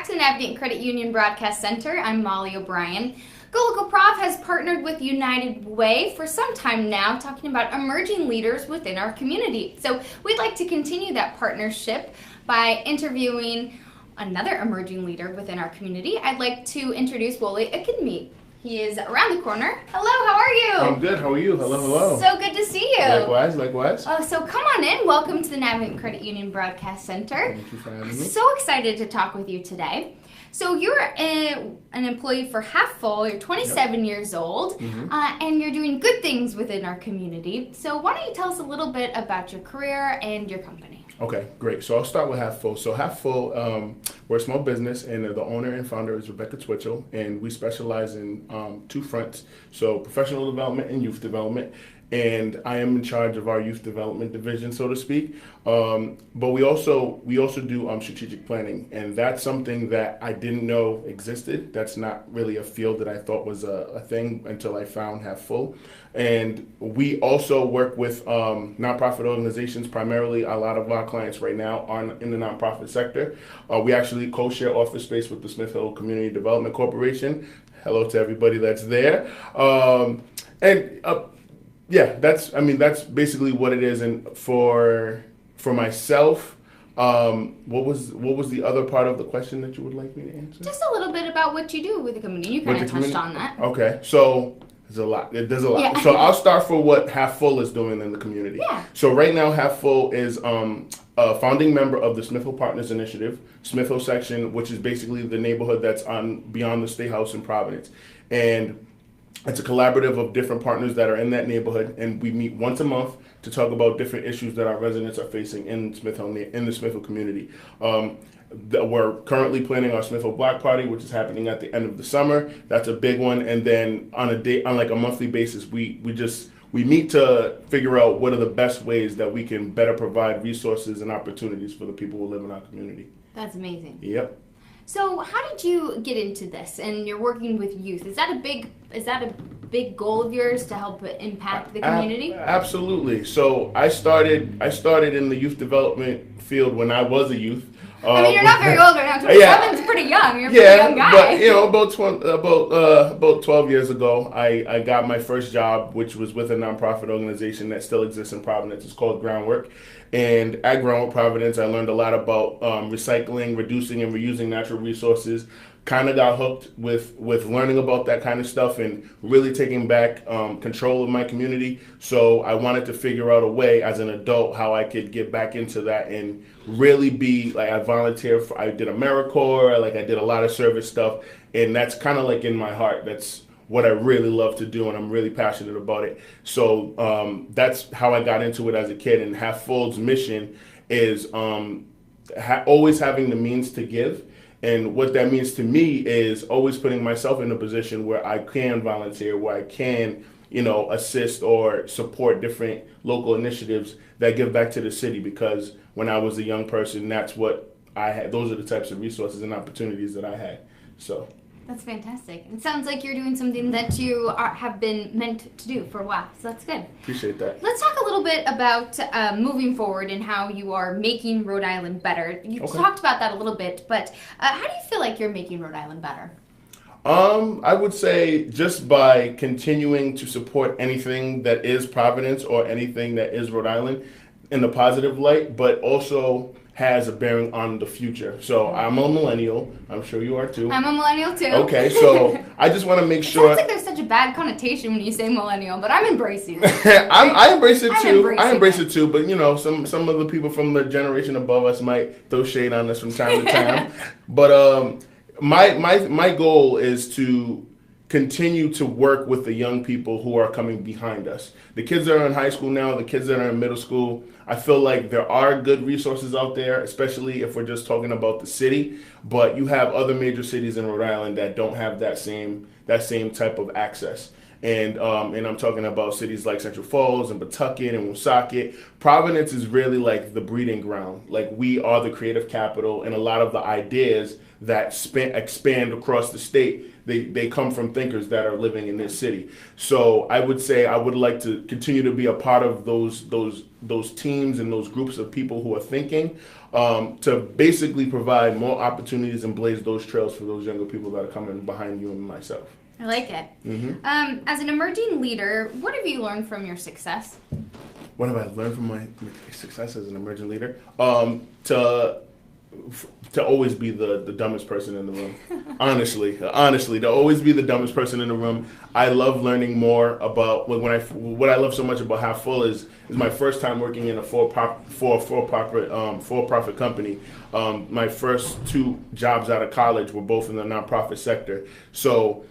back to the Navigant Credit Union Broadcast Center. I'm Molly O'Brien. Go Local Prof has partnered with United Way for some time now, talking about emerging leaders within our community. So we'd like to continue that partnership by interviewing another emerging leader within our community. I'd like to introduce Wole Akinbi. He is around the corner. Hello, how are you? I'm good. How are you? Hello, hello. So good to see you. Likewise, likewise. So come on in. Welcome to the Navigant Credit Union Broadcast Center. Thank you for having me. So excited to talk with you today. So you're an employee for Half Full. You're 27 years old, and you're doing good things within our community. So why don't you tell us a little bit about your career and your company? Okay, great. So I'll start with Half Full. So Half Full, we're a small business, and the owner and founder is Rebecca Twitchell, and we specialize in two fronts, so professional development and youth development. And I am in charge of our youth development division, so to speak. But we also do strategic planning, and that's something that I didn't know existed. That's not really a field that I thought was a thing until I found Half Full. And we also work with nonprofit organizations. Primarily, a lot of our clients right now are in the nonprofit sector. We actually co-share office space with the Smith Hill Community Development Corporation. Hello to everybody that's there. Yeah, that's basically what it is. And for myself, what was the other part of the question that you would like me to answer? Just a little bit about what you do with the community. You kind of touched on that. Okay, so there's a lot. Yeah. So I'll start for what Half Full is doing in the community. Yeah. So right now, Half Full is a founding member of the Smith Hill Partners Initiative, Smith Hill section, which is basically the neighborhood that's on beyond the State House in Providence, and it's a collaborative of different partners that are in that neighborhood, and we meet once a month to talk about different issues that our residents are facing in the Smith Hill community. We're currently planning our Smith Hill Block Party, which is happening at the end of the summer. That's a big one, and then on a monthly basis, we meet to figure out what are the best ways that we can better provide resources and opportunities for the people who live in our community. That's amazing. Yep. So how did you get into this? And you're working with youth. Is that a big goal of yours to help impact the community? Absolutely. So I started in the youth development field when I was a youth. You're not very old right now. 27 is pretty young. You're a pretty young guy. But about 12 years ago, I got my first job, which was with a nonprofit organization that still exists in Providence. It's called Groundwork. And at Groundwork Providence, I learned a lot about recycling, reducing, and reusing natural resources. Kind of got hooked with learning about that kind of stuff and really taking back control of my community. So I wanted to figure out a way as an adult how I could get back into that and really be like I did AmeriCorps, I did a lot of service stuff, and that's kind of like in my heart. That's what I really love to do, and I'm really passionate about it. So that's how I got into it as a kid. And Half Full's mission is always having the means to give. And what that means to me is always putting myself in a position where I can volunteer, where I can, assist or support different local initiatives that give back to the city. Because when I was a young person, that's what I had. Those are the types of resources and opportunities that I had. So. That's fantastic. It sounds like you're doing something that you have been meant to do for a while, so that's good. Appreciate that. Let's talk a little bit about moving forward and how you are making Rhode Island better. You talked about that a little bit, but how do you feel like you're making Rhode Island better? I would say just by continuing to support anything that is Providence or anything that is Rhode Island in the positive light, but also has a bearing on the future. So I'm a millennial. I'm sure you are too. I'm a millennial too. Okay, so I just want to make sure. It sounds like there's such a bad connotation when you say millennial, but I'm embracing it. I embrace it too. I embrace it too. But some of the people from the generation above us might throw shade on us from time to time. But my goal is to continue to work with the young people who are coming behind us. The kids that are in high school now, the kids that are in middle school, I feel like there are good resources out there, especially if we're just talking about the city, but you have other major cities in Rhode Island that don't have that same type of access. And I'm talking about cities like Central Falls and Pawtucket and Woonsocket. Providence is really like the breeding ground. Like we are the creative capital, and a lot of the ideas that expand across the state, they come from thinkers that are living in this city. So I would say I would like to continue to be a part of those teams and those groups of people who are thinking, to basically provide more opportunities and blaze those trails for those younger people that are coming behind you and myself. I like it. As an emerging leader, what have you learned from your success? What have I learned from my success as an emerging leader? To always be the dumbest person in the room. Honestly, to always be the dumbest person in the room. I love learning more about what I love so much about Half Full is my first time working in a for-profit company. My first 2 jobs out of college were both in the nonprofit sector. So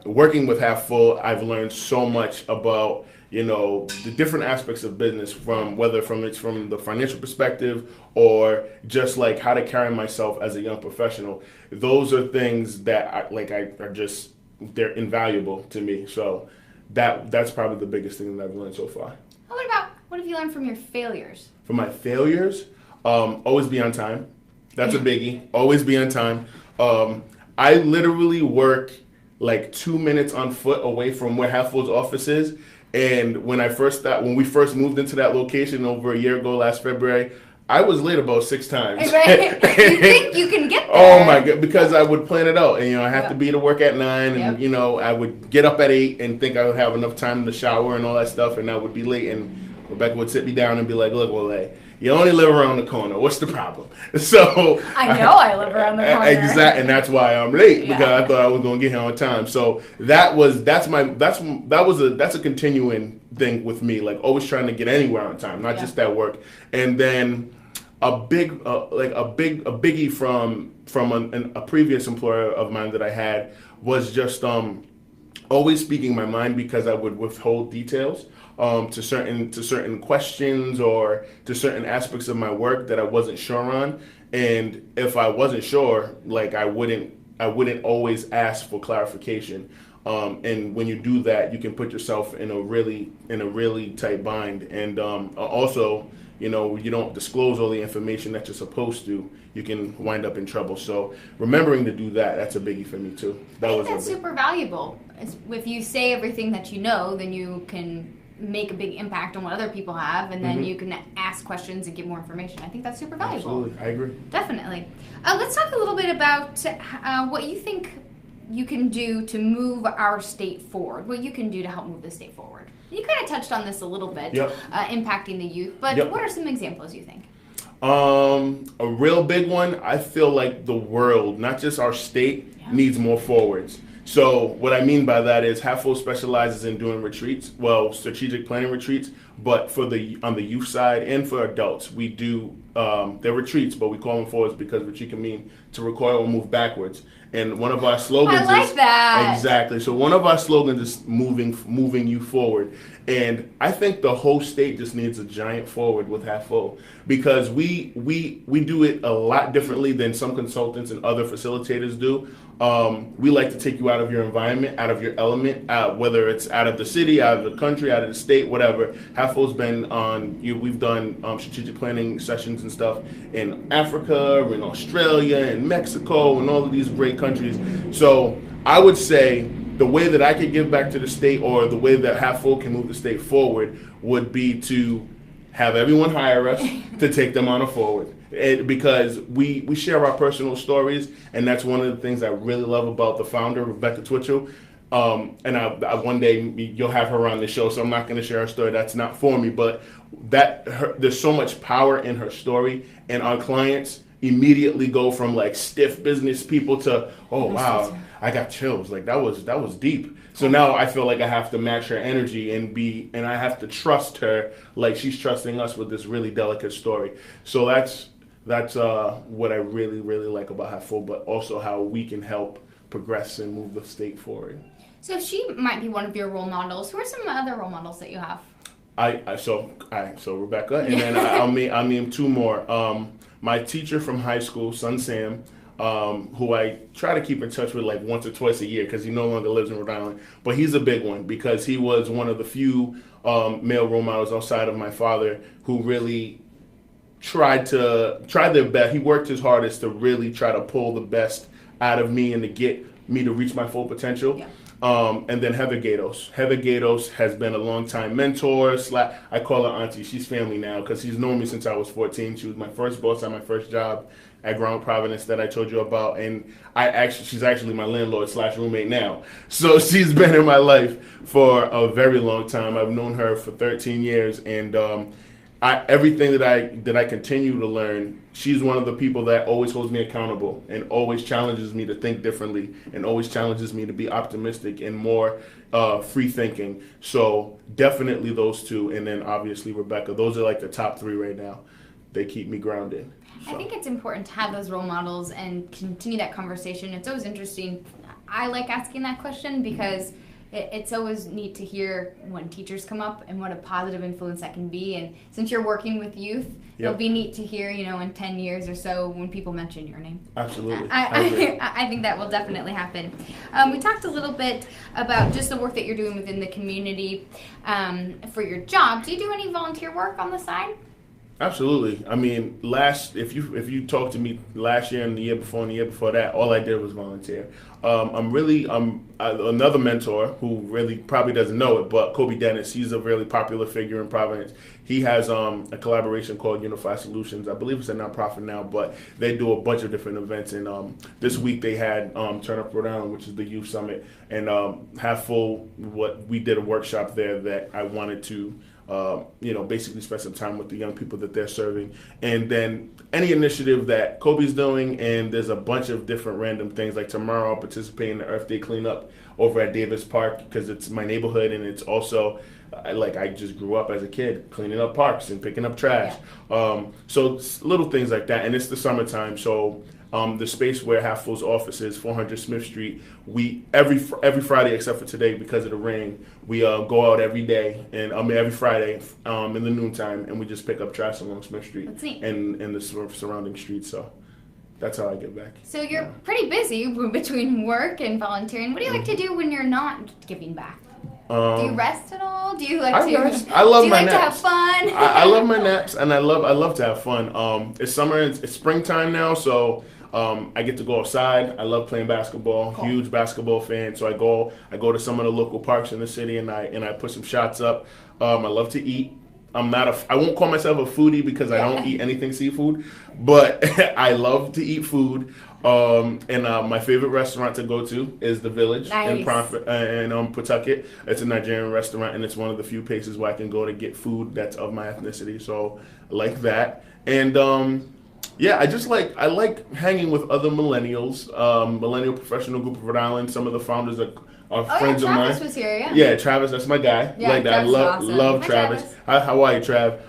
working with Half Full, I've learned so much about the different aspects of business, from it's from the financial perspective or just like how to carry myself as a young professional. Those are things that they're invaluable to me. So that's probably the biggest thing that I've learned so far. What have you learned from your failures? From my failures, always be on time. That's a biggie. Always be on time. I literally work like 2 minutes on foot away from where Half Full's office is. And when we first moved into that location over a year ago, last February, I was late about 6 times. Right. You think you can get there? Oh my God! Because I would plan it out, and I have to be to work at 9, and I would get up at 8 and think I would have enough time to shower and all that stuff, and I would be late, and Rebecca would sit me down and be like, "Look, Wole, you only live around the corner. What's the problem?" So I know I live around the corner. Exactly, and that's why I'm late, because I thought I was going to get here on time. So that's a continuing thing with me, like always trying to get anywhere on time, not just at work. And then a biggie from a previous employer of mine that I had was just always speaking my mind, because I would withhold details to certain questions or to certain aspects of my work that I wasn't sure on. And if I wasn't sure, like I wouldn't always ask for clarification. And when you do that, you can put yourself in a really tight bind. And also, you don't disclose all the information that you're supposed to, you can wind up in trouble. So remembering to do that's a biggie for me too. That's super valuable. If you say everything that you know, then you can make a big impact on what other people have, and then you can ask questions and get more information. I think that's super valuable. Absolutely, I agree. Definitely. Let's talk a little bit about what you think you can do to move our state forward, what you can do to help move the state forward. You kind of touched on this a little bit, impacting the youth, but what are some examples you think? A real big one, I feel like the world, not just our state, needs more forwards. So what I mean by that is Half Full specializes in doing retreats, strategic planning retreats, but on the youth side and for adults, we do they're retreats, but we call them forwards because retreat can mean to recoil or move backwards. And one of our slogans I like that. Exactly. So one of our slogans is moving you forward. And I think the whole state just needs a giant forward with Half Full, because we do it a lot differently than some consultants and other facilitators do. We like to take you out of your environment, out of your element, whether it's out of the city, out of the country, out of the state, whatever. Half Full's been we've done strategic planning sessions and stuff in Africa, in Australia, in Mexico, and all of these great countries. So I would say the way that I could give back to the state, or the way that Half Full can move the state forward, would be to have everyone hire us to take them on a forward. Because we share our personal stories, and that's one of the things I really love about the founder, Rebecca Twitchell. And I one day you'll have her on the show, so I'm not going to share her story. That's not for me, but there's so much power in her story, and our clients immediately go from like stiff business people to, oh wow, I got chills. Like that was deep. So now I feel like I have to match her energy and I have to trust her like she's trusting us with this really delicate story. So that's what I really, really like about Half Full, but also how we can help progress and move the state forward. So she might be one of your role models. Who are some other role models that you have? So Rebecca, and then I'll name 2 more. My teacher from high school, son Sam, who I try to keep in touch with like once or twice a year because he no longer lives in Rhode Island. But he's a big one because he was one of the few male role models outside of my father who really tried their best. He worked his hardest to really try to pull the best out of me and to get me to reach my full potential. Yeah. And then Heather Gatos. Heather Gatos has been a longtime mentor. I call her auntie. She's family now because she's known me since I was 14. She was my first boss at my first job at Ground Providence that I told you about. And she's actually my landlord / roommate now. So she's been in my life for a very long time. I've known her for 13 years. And everything that I continue to learn, she's one of the people that always holds me accountable and always challenges me to think differently and always challenges me to be optimistic and more free thinking. So definitely those two, and then obviously Rebecca. Those are like the top three right now. They keep me grounded. So. I think it's important to have those role models and continue that conversation. It's always interesting. I like asking that question because it's always neat to hear when teachers come up and what a positive influence that can be. And since you're working with youth, it'll be neat to hear, in 10 years or so when people mention your name. Absolutely. I think that will definitely happen. We talked a little bit about just the work that you're doing within the community for your job. Do you do any volunteer work on the side? Absolutely. I mean, if you talked to me last year and the year before that, all I did was volunteer. I'm another mentor who really probably doesn't know it, but Kobe Dennis. He's a really popular figure in Providence. He has a collaboration called Unified Solutions. I believe it's a nonprofit now, but they do a bunch of different events. And this week they had Turn Up Rhode Island, which is the youth summit, and Half Full. We did a workshop there that I wanted to. Basically spend some time with the young people that they're serving. And then any initiative that Kobe's doing, and there's a bunch of different random things. Like tomorrow I'll participate in the Earth Day cleanup over at Davis Park because it's my neighborhood, and it's also I just grew up as a kid cleaning up parks and picking up trash. Yeah. So little things like that. And it's the summertime, so the space where Half Full's office is, 400 Smith Street, we every Friday except for today because of the rain, we go out every day and every Friday in the noontime, and we just pick up trash along Smith Street and the surrounding streets. So that's how I get back. So you're pretty busy between work and volunteering. What do you like to do when you're not giving back? Do you rest at all? Do you like to? I love my naps. To have fun? I love my naps, and I love to have fun. It's summer, it's springtime now, so. I get to go outside. I love playing basketball. Cool. Huge basketball fan. So I go to some of the local parks in the city and I put some shots up. I love to eat. I won't call myself a foodie because I don't eat anything seafood, but I love to eat food. And my favorite restaurant to go to is the Village in Pawtucket. It's a Nigerian restaurant, and it's one of the few places where I can go to get food that's of my ethnicity. So I like that. And I like hanging with other millennials, Millennial Professional Group of Rhode Island. Some of the founders are friends of mine. Travis was here, yeah. Yeah, Travis, that's my guy. Yeah, I love Hi, Travis. How are you, Trav?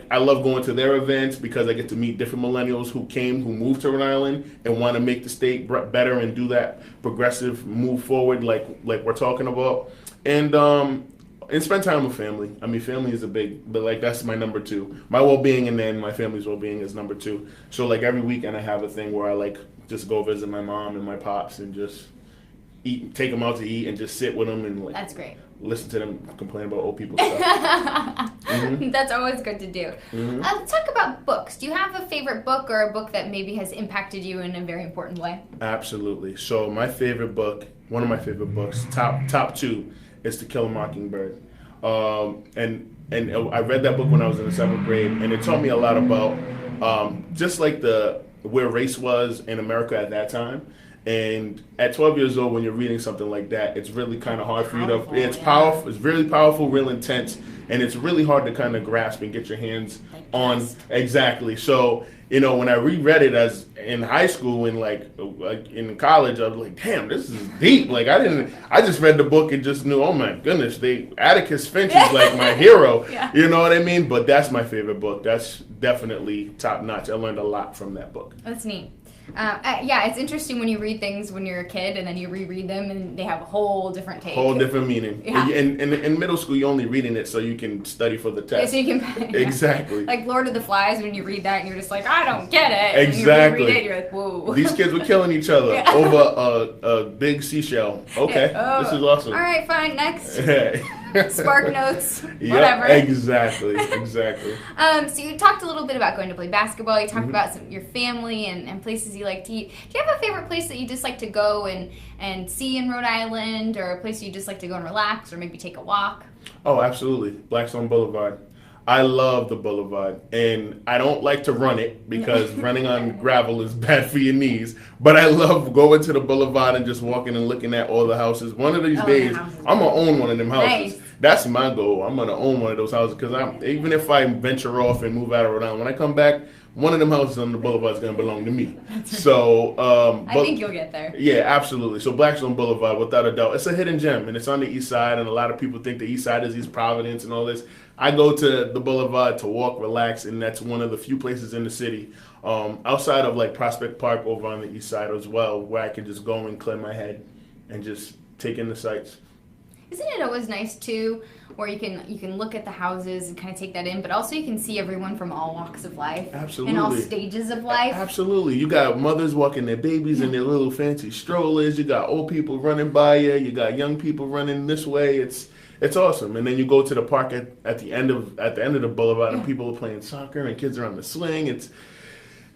I love going to their events because I get to meet different millennials who moved to Rhode Island and want to make the state better and do that progressive move forward like we're talking about. And spend time with family. I mean, family is but that's my number two. My well-being and then my family's well-being is number two. So every weekend I have a thing where I just go visit my mom and my pops and just take them out to eat and just sit with them and that's great. Listen to them complain about old people stuff. Mm-hmm. That's always good to do. Mm-hmm. Let's talk about books. Do you have a favorite book or a book that maybe has impacted you in a very important way? Absolutely. So one of my favorite books, top two, is To Kill a Mockingbird. And I read that book when I was in the 7th grade, and it taught me a lot about just where race was in America at that time. And at 12 years old, when you're reading something like that, it's really kind of hard for you to. It's powerful. It's really powerful, real intense, and it's really hard to kind of grasp and get your hands on. Exactly. So when I reread it as in high school and in college, I was like, damn, this is deep. I just read the book and just knew, oh my goodness, Atticus Finch is my hero. Yeah. You know what I mean? But that's my favorite book. That's definitely top notch. I learned a lot from that book. That's neat. Yeah, it's interesting when you read things when you're a kid and then you reread them and they have a whole different take. Whole different meaning. Yeah. In middle school, you're only reading it so you can study for the Yeah, test. so you can yeah. Exactly. Like Lord of the Flies, when you read that and you're just like, I don't get it. Exactly. And you reread it, you're like, whoa. These kids were killing each other Yeah. over a big seashell. Okay, Yeah. Oh. this is awesome. All right, fine, next. Spark notes, Yep, whatever. exactly. So you talked a little bit about going to play basketball. You talked about your family and places you like to eat. Do you have a favorite place that you just like to go and see in Rhode Island, or a place you just like to go and relax, or maybe take a walk? Oh, absolutely. Blackstone Boulevard. I love the boulevard, and I don't like to run it because running on gravel is bad for your knees, but I love going to the boulevard and just walking and looking at all the houses. One of these days, I'm going to own one of them houses. Nice. That's my goal. I'm going to own one of those houses because even if I venture off and move out of Rhode Island, when I come back, one of them houses on the boulevard is going to belong to me. So, I think you'll get there. Yeah, absolutely. So Blackstone Boulevard, without a doubt, it's a hidden gem, and it's on the east side, and a lot of people think the east side is East Providence and all this. I go to the boulevard to walk, relax, and that's one of the few places in the city, outside of like Prospect Park over on the east side as well, where I can just go and clear my head and just take in the sights. Isn't it always nice too, where you can look at the houses and kind of take that in, but also you can see everyone from all walks of life, Absolutely. and all stages of life. Absolutely. You got mothers walking their babies in their little fancy strollers. You got old people running by you. You got young people running this way. It's awesome. And then you go to the park at the end of the boulevard, and people are playing soccer and kids are on the swing.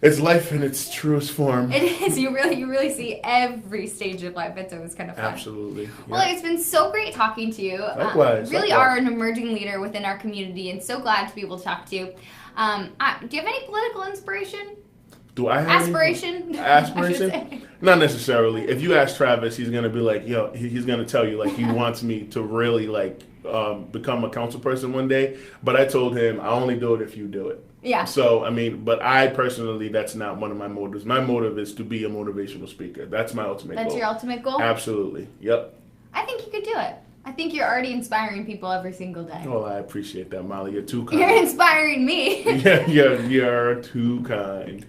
It's life in its truest form. It is. You really see every stage of life. It's always kind of fun. Absolutely. Yeah. Well, it's been so great talking to you. Likewise. Really are an emerging leader within our community, and so glad to be able to talk to you. Do you have any political inspiration? Do I have aspiration? Aspiration? Not necessarily. If you ask Travis, he's gonna be like, yo, he's gonna tell you like he wants me to really like become a council person one day. But I told him I only do it if you do it. Yeah. So I mean, but I personally, that's not one of my motives. My motive is to be a motivational speaker. That's my ultimate goal. That's your ultimate goal? Absolutely. Yep. I think you could do it. I think you're already inspiring people every single day. Oh, I appreciate that, Molly. You're too kind. You're inspiring me. Yeah, you're too kind.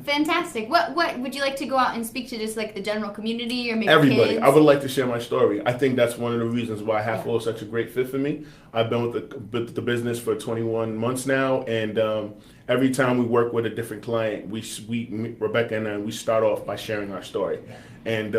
Fantastic. What would you like to go out and speak to just like the general community or maybe everybody? kids? I would like to share my story. I think that's one of the reasons why Half Full is such a great fit for me. I've been with the business for 21 months now, and every time we work with a different client, Rebecca and I, we start off by sharing our story, and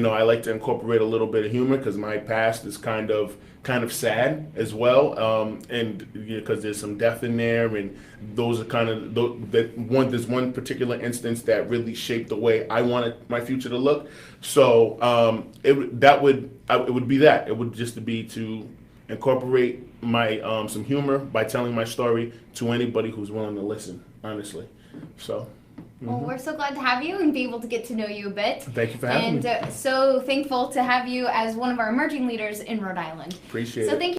I like to incorporate a little bit of humor because my past is kind of sad as well, and because there's some death in there, and those are kind of there's one particular instance that really shaped the way I wanted my future to look. So it would be that. It would just be to incorporate my some humor by telling my story to anybody who's willing to listen, honestly. So. Well, we're so glad to have you and be able to get to know you a bit. Thank you for having me. And so thankful to have you as one of our emerging leaders in Rhode Island. Appreciate it. So thank you.